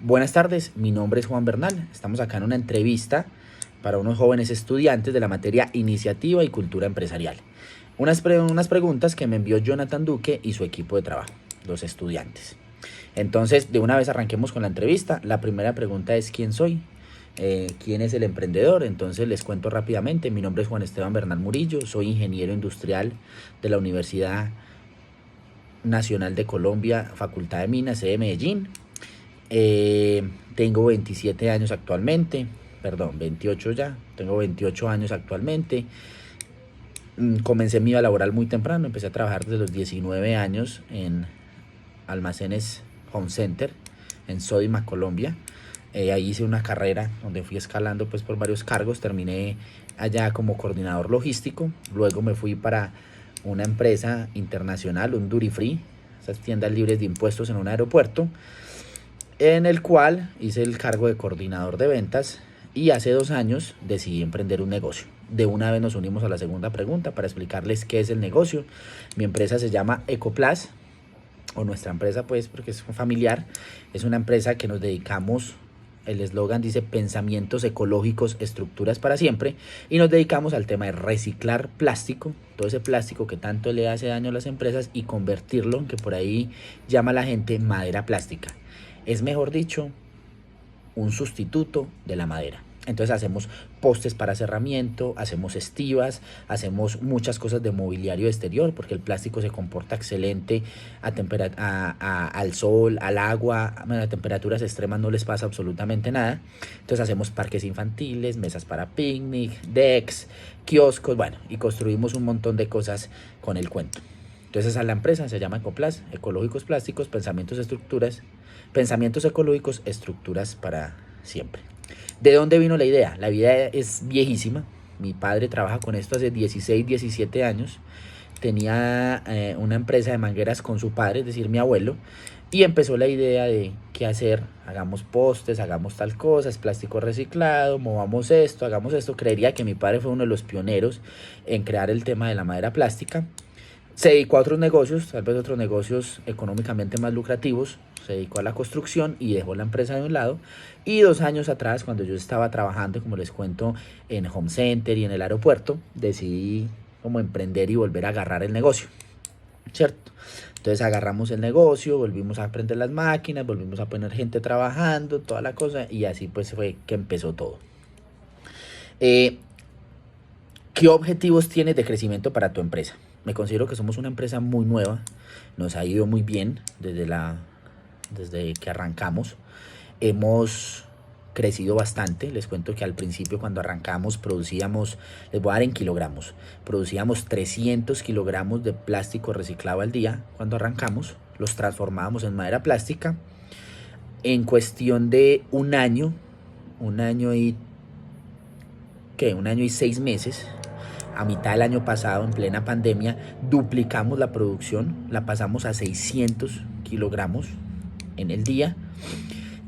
Buenas tardes, mi nombre es Juan Bernal. Estamos acá en una entrevista para unos jóvenes estudiantes de la materia Iniciativa y Cultura Empresarial. Unas preguntas que me envió Jonathan Duque y su equipo de trabajo, los estudiantes. Entonces, de una vez arranquemos con la entrevista. La primera pregunta es ¿quién soy? ¿Quién es el emprendedor? Entonces les cuento rápidamente. Mi nombre es Juan Esteban Bernal Murillo, soy ingeniero industrial de la Universidad Nacional de Colombia, Facultad de Minas, sede de Medellín. Tengo 27 años actualmente, perdón, 28 ya, tengo 28 años actualmente. Comencé mi vida laboral muy temprano, empecé a trabajar desde los 19 años en almacenes Home Center, en Sodimac, Colombia. Ahí hice una carrera donde fui escalando pues por varios cargos, terminé allá como coordinador logístico, luego me fui para una empresa internacional, un Duty Free, esas tiendas libres de impuestos en un aeropuerto, en el cual hice el cargo de coordinador de ventas y hace 2 años decidí emprender un negocio. De una vez nos unimos a la segunda pregunta para explicarles qué es el negocio. Mi empresa se llama Ecoplas, o nuestra empresa pues porque es familiar. Es una empresa que nos dedicamos, el eslogan dice pensamientos ecológicos, estructuras para siempre, y nos dedicamos al tema de reciclar plástico, todo ese plástico que tanto le hace daño a las empresas, y convertirlo en que por ahí llama la gente madera plástica. Es mejor dicho, un sustituto de la madera. Entonces hacemos postes para cerramiento, hacemos estivas, hacemos muchas cosas de mobiliario exterior, porque el plástico se comporta excelente al sol, al agua, a temperaturas extremas no les pasa absolutamente nada. Entonces hacemos parques infantiles, mesas para picnic, decks, kioscos, bueno, y construimos un montón de cosas con el cuento. Entonces a la empresa se llama Ecoplas, Ecológicos Plásticos, Pensamientos Ecológicos, Estructuras para Siempre. ¿De dónde vino la idea? La idea es viejísima. Mi padre trabaja con esto hace 16, 17 años. Tenía una empresa de mangueras con su padre, es decir, mi abuelo, y empezó la idea de qué hacer. Hagamos postes, hagamos tal cosa, es plástico reciclado, movamos esto, hagamos esto. Creería que mi padre fue uno de los pioneros en crear el tema de la madera plástica. Se dedicó a otros negocios, tal vez otros negocios económicamente más lucrativos. Se dedicó a la construcción y dejó la empresa de un lado. Y 2 años atrás, cuando yo estaba trabajando, como les cuento, en Home Center y en el aeropuerto, decidí como emprender y volver a agarrar el negocio, ¿cierto? Entonces agarramos el negocio, volvimos a aprender las máquinas, volvimos a poner gente trabajando, toda la cosa, y así pues fue que empezó todo. Eh, ¿Qué objetivos tienes de crecimiento para tu empresa? Me considero que somos una empresa muy nueva, nos ha ido muy bien desde que arrancamos. Hemos crecido bastante. Les cuento que al principio cuando arrancamos producíamos, les voy a dar en kilogramos, producíamos 300 kilogramos de plástico reciclado al día. Cuando arrancamos los transformábamos en madera plástica. En cuestión de un año y, ¿qué? Un año y 6 meses, a mitad del año pasado, en plena pandemia, duplicamos la producción, la pasamos a 600 kilogramos en el día.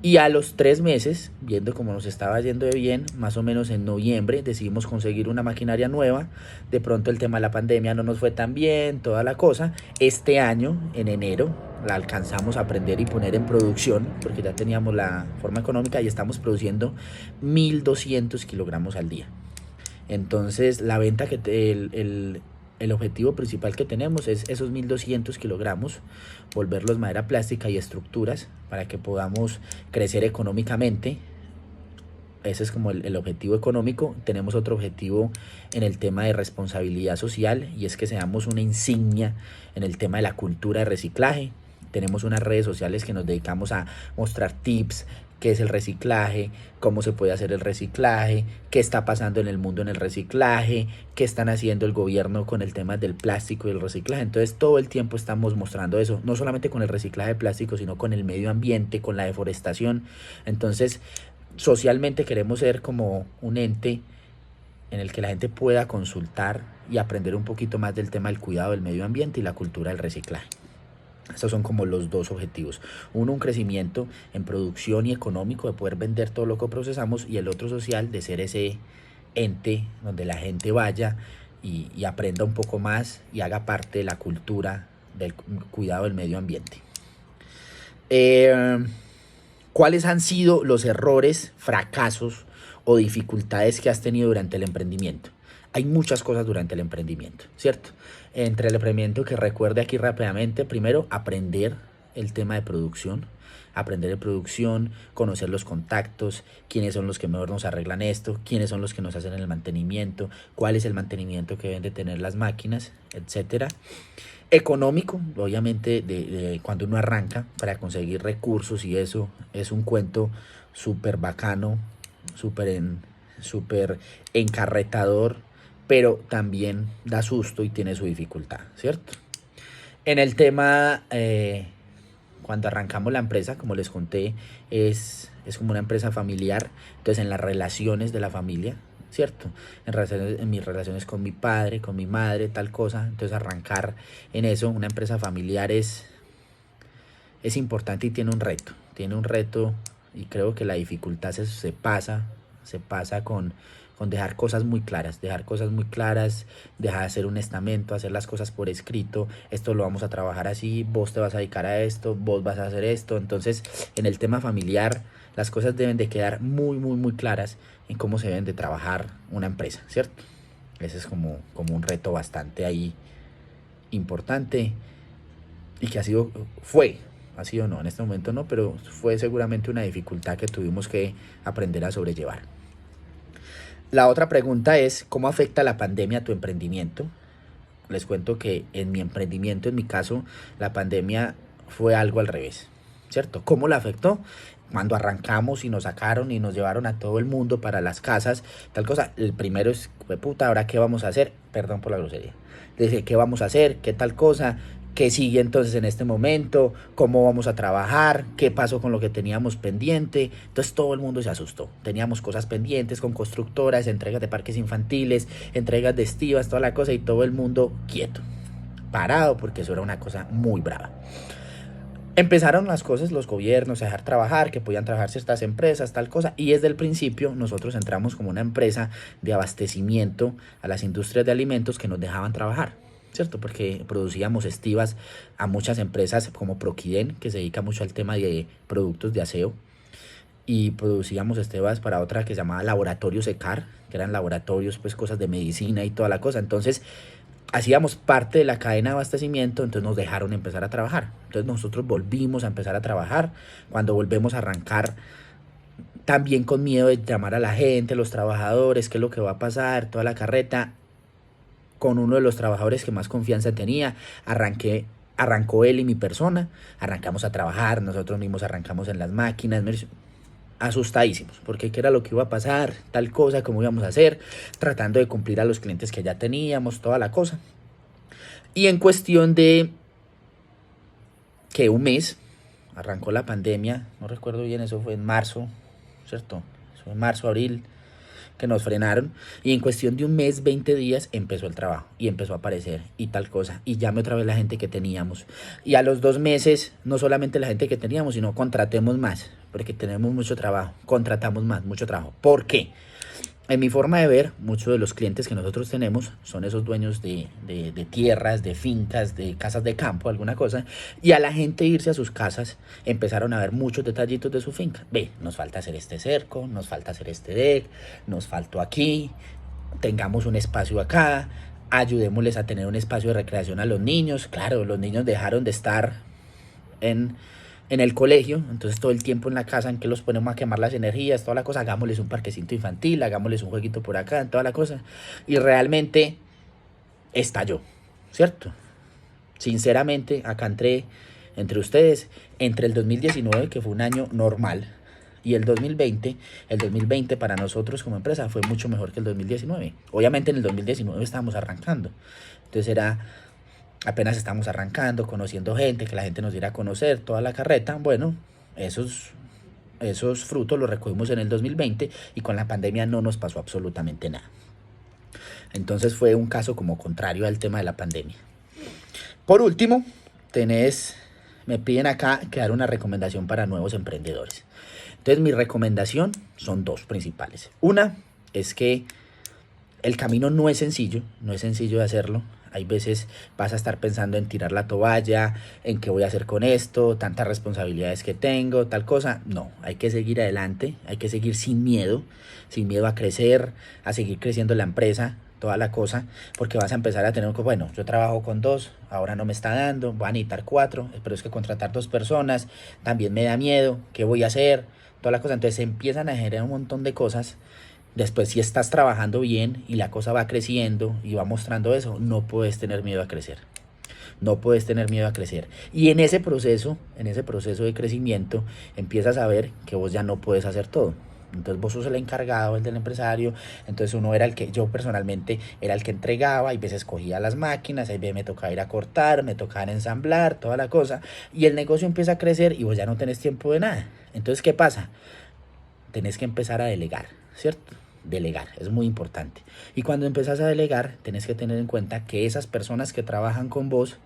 Y a los 3 meses, viendo cómo nos estaba yendo de bien, más o menos en noviembre, decidimos conseguir una maquinaria nueva. De pronto el tema de la pandemia no nos fue tan bien, toda la cosa. Este año, en enero, la alcanzamos a aprender y poner en producción, porque ya teníamos la forma económica y estamos produciendo 1200 kilogramos al día. Entonces, la venta el objetivo principal que tenemos es esos 1200 kilogramos, volverlos madera plástica y estructuras para que podamos crecer económicamente. Ese es como el objetivo económico. Tenemos otro objetivo en el tema de responsabilidad social, y es que seamos una insignia en el tema de la cultura de reciclaje. Tenemos unas redes sociales que nos dedicamos a mostrar tips, qué es el reciclaje, cómo se puede hacer el reciclaje, qué está pasando en el mundo en el reciclaje, qué están haciendo el gobierno con el tema del plástico y el reciclaje. Entonces todo el tiempo estamos mostrando eso, no solamente con el reciclaje de plástico, sino con el medio ambiente, con la deforestación. Entonces socialmente queremos ser como un ente en el que la gente pueda consultar y aprender un poquito más del tema del cuidado del medio ambiente y la cultura del reciclaje. Estos son como los dos objetivos. Uno, un crecimiento en producción y económico, de poder vender todo lo que procesamos, y el otro social, de ser ese ente donde la gente vaya y aprenda un poco más y haga parte de la cultura del cuidado del medio ambiente. Eh, ¿Cuáles han sido los errores, fracasos o dificultades que has tenido durante el emprendimiento? Hay muchas cosas durante el emprendimiento, ¿cierto? Entre el emprendimiento que recuerde aquí rápidamente, primero, aprender el tema de producción. Aprender de producción, conocer los contactos, quiénes son los que mejor nos arreglan esto, quiénes son los que nos hacen el mantenimiento, cuál es el mantenimiento que deben de tener las máquinas, etcétera. Económico, obviamente, de cuando uno arranca para conseguir recursos, y eso es un cuento súper bacano, súper encarretador, pero también da susto y tiene su dificultad, ¿cierto? En el tema, cuando arrancamos la empresa, como les conté, es como una empresa familiar, entonces en las relaciones de la familia, ¿cierto? En mis relaciones con mi padre, con mi madre, tal cosa, entonces arrancar en eso, una empresa familiar es importante y tiene un reto, y creo que la dificultad se pasa con dejar cosas muy claras, dejar de hacer un estamento, hacer las cosas por escrito, esto lo vamos a trabajar así, vos te vas a dedicar a esto, vos vas a hacer esto. Entonces, en el tema familiar, las cosas deben de quedar muy claras en cómo se deben de trabajar una empresa, ¿cierto? Ese es como un reto bastante ahí importante, y que ha sido no, en este momento no, pero fue seguramente una dificultad que tuvimos que aprender a sobrellevar. La otra pregunta es, ¿cómo afecta la pandemia a tu emprendimiento? Les cuento que en mi emprendimiento, en mi caso, la pandemia fue algo al revés, ¿cierto? ¿Cómo la afectó? Cuando arrancamos y nos sacaron y nos llevaron a todo el mundo para las casas, tal cosa. El primero es, puta, ¿ahora qué vamos a hacer? Perdón por la grosería. Dice, ¿qué vamos a hacer? ¿Qué tal cosa? ¿Qué sigue entonces en este momento? ¿Cómo vamos a trabajar? ¿Qué pasó con lo que teníamos pendiente? Entonces todo el mundo se asustó. Teníamos cosas pendientes con constructoras, entregas de parques infantiles, entregas de estivas, toda la cosa, y todo el mundo quieto, parado, porque eso era una cosa muy brava. Empezaron las cosas, los gobiernos a dejar trabajar, que podían trabajar ciertas empresas, tal cosa, y desde el principio nosotros entramos como una empresa de abastecimiento a las industrias de alimentos que nos dejaban trabajar, ¿cierto? Porque producíamos estivas a muchas empresas como Proquiden, que se dedica mucho al tema de productos de aseo, y producíamos estivas para otra que se llamaba Laboratorio Secar, que eran laboratorios, pues cosas de medicina y toda la cosa. Entonces hacíamos parte de la cadena de abastecimiento, entonces nos dejaron empezar a trabajar. Entonces nosotros volvimos a empezar a trabajar. Cuando volvemos a arrancar, también con miedo de llamar a la gente, los trabajadores, qué es lo que va a pasar, toda la carreta, con uno de los trabajadores que más confianza tenía, arrancó él y mi persona, arrancamos a trabajar, nosotros mismos arrancamos en las máquinas, asustadísimos, porque qué era lo que iba a pasar, tal cosa, cómo íbamos a hacer, tratando de cumplir a los clientes que ya teníamos, toda la cosa. Y en cuestión de que un mes, arrancó la pandemia, no recuerdo bien, eso fue en marzo, ¿cierto? Eso fue en marzo, abril, que nos frenaron, y en cuestión de un mes, 20 días, empezó el trabajo, y empezó a aparecer, y tal cosa, y llame otra vez la gente que teníamos, y a los 2 meses, no solamente la gente que teníamos, sino contratemos más, porque tenemos mucho trabajo, contratamos más, mucho trabajo. ¿Por qué? En mi forma de ver, muchos de los clientes que nosotros tenemos son esos dueños de tierras, de fincas, de casas de campo, alguna cosa, y a la gente irse a sus casas empezaron a ver muchos detallitos de su finca. Ve, nos falta hacer este cerco, nos falta hacer este deck, nos faltó aquí, tengamos un espacio acá, ayudémosles a tener un espacio de recreación a los niños. Claro, los niños dejaron de estar en el colegio, entonces todo el tiempo en la casa en que los ponemos a quemar las energías, toda la cosa, hagámosles un parquecito infantil, hagámosles un jueguito por acá, toda la cosa, y realmente estalló, ¿cierto? Sinceramente, acá entre ustedes, entre el 2019, que fue un año normal, y el 2020 para nosotros como empresa fue mucho mejor que el 2019. Obviamente en el 2019 estábamos arrancando, entonces apenas estamos arrancando, conociendo gente, que la gente nos diera a conocer, toda la carreta. Bueno, esos frutos los recogimos en el 2020, y con la pandemia no nos pasó absolutamente nada. Entonces fue un caso como contrario al tema de la pandemia. Por último, me piden acá que dar una recomendación para nuevos emprendedores. Entonces mi recomendación son 2 principales. Una es que el camino no es sencillo de hacerlo. Hay veces vas a estar pensando en tirar la toalla, en qué voy a hacer con esto, tantas responsabilidades que tengo, tal cosa. No, hay que seguir adelante, hay que seguir sin miedo a crecer, a seguir creciendo la empresa, toda la cosa, porque vas a empezar a tener, bueno, yo trabajo con 2, ahora no me está dando, voy a necesitar 4, pero es que contratar 2 personas también me da miedo, ¿qué voy a hacer? Toda la cosa, entonces se empiezan a generar un montón de cosas. Después, si estás trabajando bien y la cosa va creciendo y va mostrando eso, no puedes tener miedo a crecer. No puedes tener miedo a crecer. Y en ese proceso de crecimiento, empiezas a ver que vos ya no puedes hacer todo. Entonces vos sos el encargado, el del empresario. Entonces uno era el que, yo personalmente era el que entregaba, y veces cogía las máquinas, ahí me tocaba ir a cortar, me tocaba ensamblar, toda la cosa. Y el negocio empieza a crecer y vos ya no tenés tiempo de nada. Entonces, ¿qué pasa? Tenés que empezar a delegar, ¿cierto? Delegar, es muy importante. Y cuando empezás a delegar, tenés que tener en cuenta que esas personas que trabajan con vos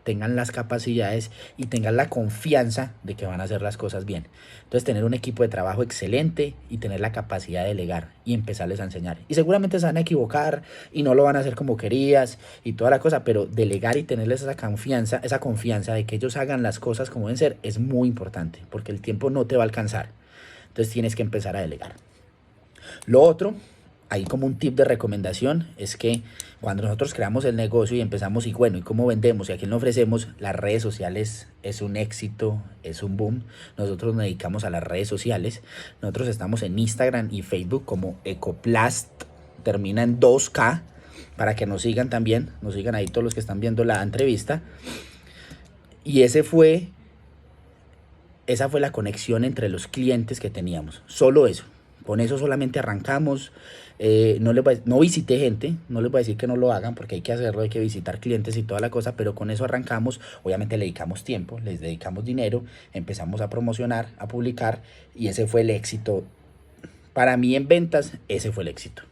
tengan las capacidades y tengan la confianza de que van a hacer las cosas bien. Entonces, tener un equipo de trabajo excelente y tener la capacidad de delegar y empezarles a enseñar. Y seguramente se van a equivocar y no lo van a hacer como querías y toda la cosa, pero delegar y tenerles esa confianza de que ellos hagan las cosas como deben ser es muy importante, porque el tiempo no te va a alcanzar. Entonces, tienes que empezar a delegar. Lo otro, ahí como un tip de recomendación, es que cuando nosotros creamos el negocio y empezamos, y bueno, y cómo vendemos y a quién lo ofrecemos, las redes sociales es un éxito, es un boom. Nosotros nos dedicamos a las redes sociales. Nosotros estamos en Instagram y Facebook como Ecoplast, termina en 2K, para que nos sigan también, nos sigan ahí todos los que están viendo la entrevista. Y esa fue la conexión entre los clientes que teníamos, solo eso. Con eso solamente arrancamos. No visité gente, no les voy a decir que no lo hagan, porque hay que hacerlo, hay que visitar clientes y toda la cosa, pero con eso arrancamos. Obviamente le dedicamos tiempo, les dedicamos dinero, empezamos a promocionar, a publicar, y ese fue el éxito. Para mí en ventas, ese fue el éxito,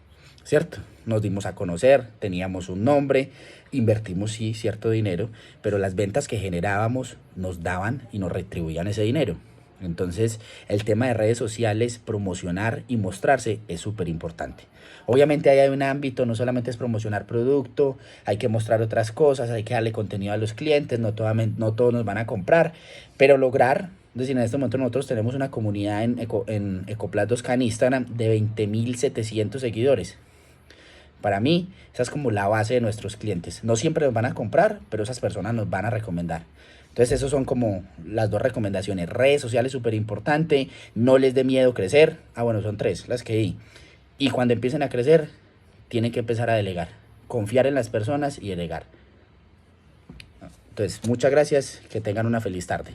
¿cierto? Nos dimos a conocer, teníamos un nombre, invertimos sí cierto dinero, pero las ventas que generábamos nos daban y nos retribuían ese dinero. Entonces, el tema de redes sociales, promocionar y mostrarse es súper importante. Obviamente ahí hay un ámbito, no solamente es promocionar producto, hay que mostrar otras cosas, hay que darle contenido a los clientes, no todos nos van a comprar, pero lograr, es decir, en este momento nosotros tenemos una comunidad en Ecoplast 2K en Instagram de 20.700 seguidores. Para mí, esa es como la base de nuestros clientes. No siempre nos van a comprar, pero esas personas nos van a recomendar. Entonces, esos son como las 2 recomendaciones. Redes sociales, súper importante. No les dé miedo crecer. Bueno, son 3 las que di. Y cuando empiecen a crecer, tienen que empezar a delegar. Confiar en las personas y delegar. Entonces, muchas gracias. Que tengan una feliz tarde.